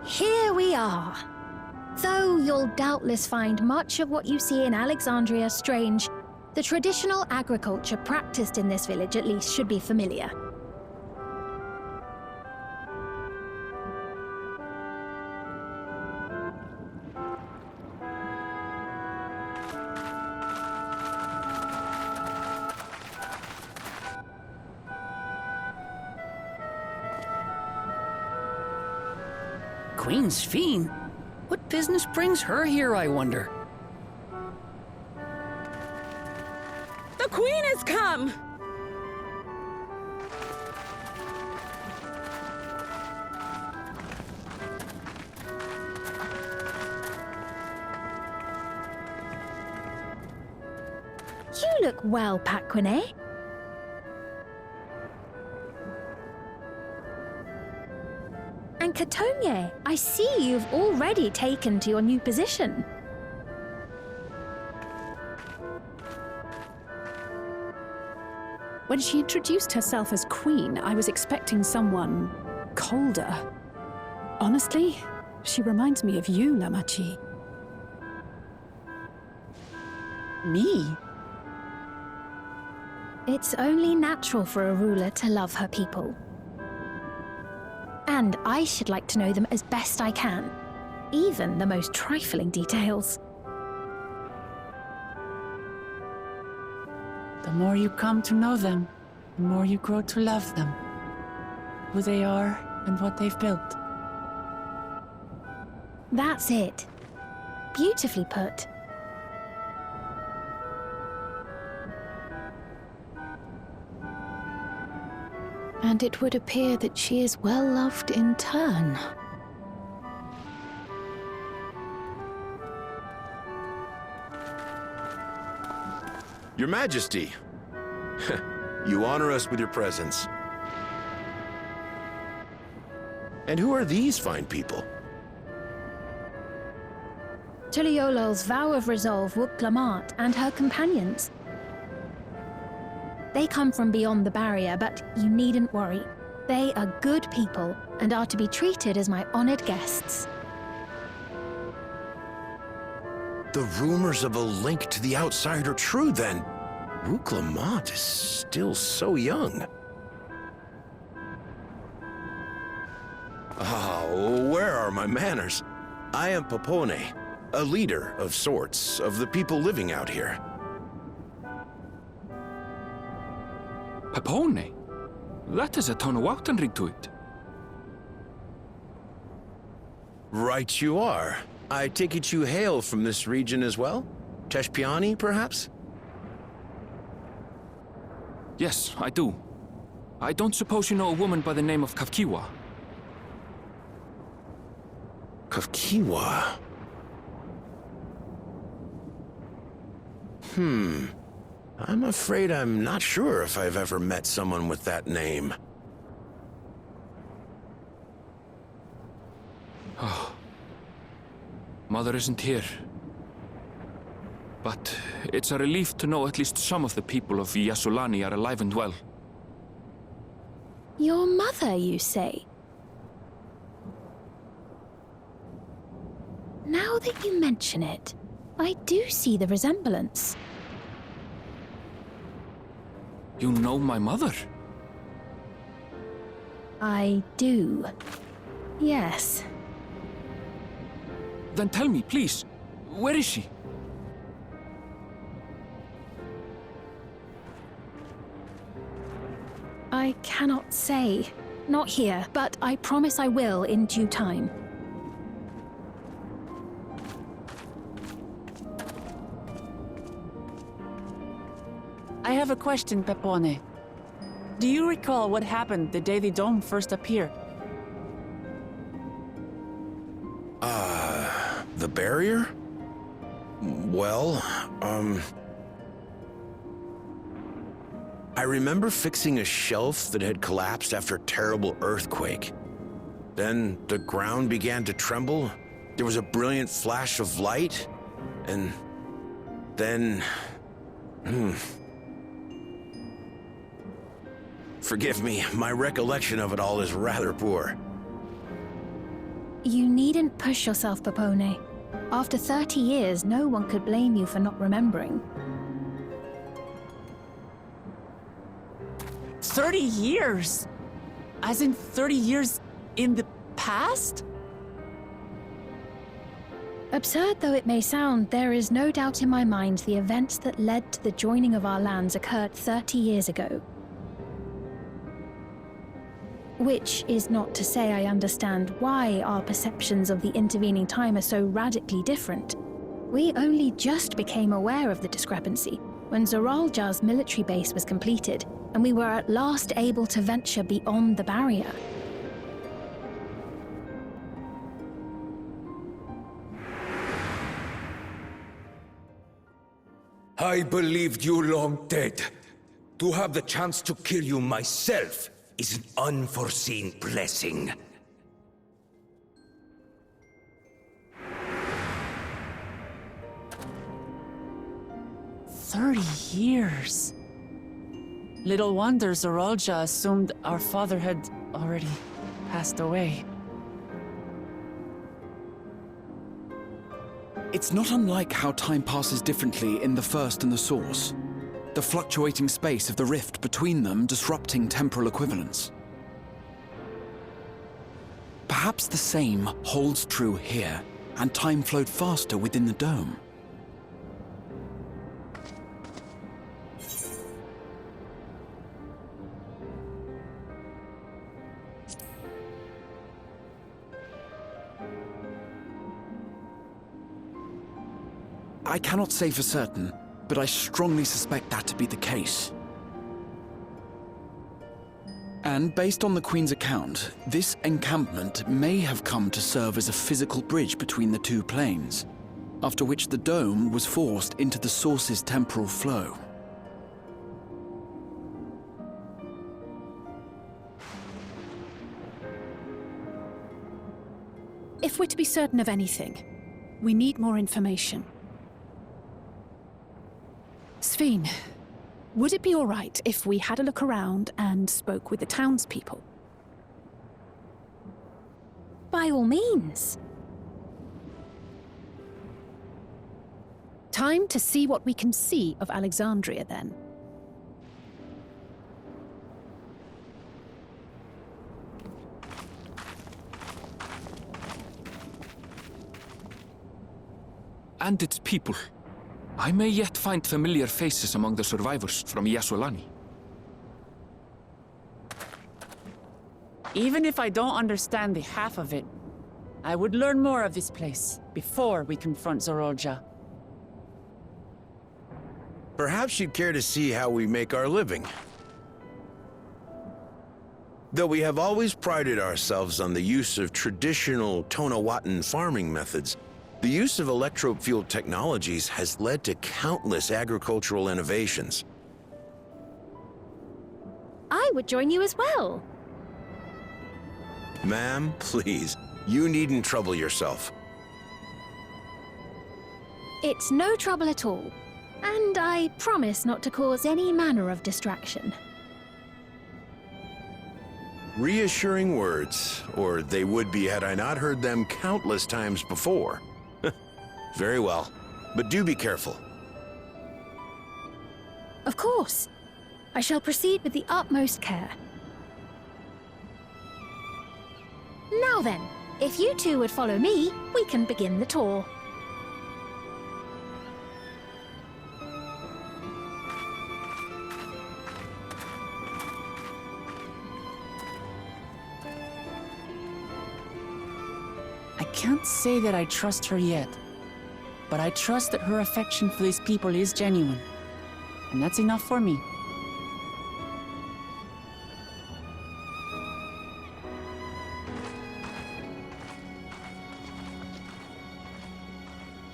Here we are. Though you'll doubtless find much of what you see in Alexandria strange, the traditional agriculture practiced in this village at least should be familiar. Queen's Fiend? What business brings her here, I wonder? The Queen has come! You look well, Paquine. And Katonye, I see you've already taken to your new position. When she introduced herself as queen, I was expecting someone colder. Honestly, she reminds me of you, Lamachi. Me? It's only natural for a ruler to love her people. And I should like to know them as best I can, even the most trifling details. The more you come to know them, the more you grow to love them. Who they are and what they've built. That's it. Beautifully put. And it would appear that she is well loved in turn. Your Majesty, you honor us with your presence. And who are these fine people? Tuliolol's vow of resolve, Wuk-Lamat, and her companions. They come from beyond the barrier, but you needn't worry. They are good people and are to be treated as my honored guests. The rumors of a link to the outside are true, then. Wuk-Lamat is still so young. Where are my manners? I am Papone, a leader of sorts of the people living out here. Papone? That is a Tonawaktan ring to it. Right you are. I take it you hail from this region as well? Teshpiani, perhaps? Yes, I do. I don't suppose you know a woman by the name of Kafkiwa? Kafkiwa? I'm afraid I'm not sure if I've ever met someone with that name. Mother isn't here. But it's a relief to know at least some of the people of Yasulani are alive and well. Your mother, you say? Now that you mention it, I do see the resemblance. You know my mother? I do. Yes. Then tell me, please, where is she? I cannot say. Not here, but I promise I will in due time. I have a question, Pepone. Do you recall what happened the day the dome first appeared? The barrier? Well, I remember fixing a shelf that had collapsed after a terrible earthquake. Then the ground began to tremble. There was a brilliant flash of light, and then... Forgive me, my recollection of it all is rather poor. You needn't push yourself, Pepone. After 30 years, no one could blame you for not remembering. 30 years? As in 30 years in the past? Absurd though it may sound, there is no doubt in my mind the events that led to the joining of our lands occurred 30 years ago. Which is not to say I understand why our perceptions of the intervening time are so radically different. We only just became aware of the discrepancy when Zoralja's military base was completed, and we were at last able to venture beyond the barrier. I believed you long dead. To have the chance to kill you myself is an unforeseen blessing. Years. Little wonder Zoralja assumed our father had already passed away. It's not unlike how time passes differently in the First and the Source. The fluctuating space of the rift between them disrupting temporal equivalence. Perhaps the same holds true here, and time flowed faster within the dome. I cannot say for certain, but I strongly suspect that to be the case. And based on the Queen's account, this encampment may have come to serve as a physical bridge between the two planes, after which the dome was forced into the Source's temporal flow. If we're to be certain of anything, we need more information. Sveen, would it be all right if we had a look around and spoke with the townspeople? By all means. Time to see what we can see of Alexandria, then. And its people. I may yet find familiar faces among the survivors from Yasolani. Even if I don't understand the half of it, I would learn more of this place before we confront Zoralja. Perhaps you'd care to see how we make our living. Though we have always prided ourselves on the use of traditional Tonawatan farming methods, the use of electro-fueled technologies has led to countless agricultural innovations. I would join you as well. Ma'am, please, you needn't trouble yourself. It's no trouble at all, and I promise not to cause any manner of distraction. Reassuring words, or they would be had I not heard them countless times before. Very well, but do be careful. Of course. I shall proceed with the utmost care. Now then, if you two would follow me, we can begin the tour. I can't say that I trust her yet, but I trust that her affection for these people is genuine, and that's enough for me.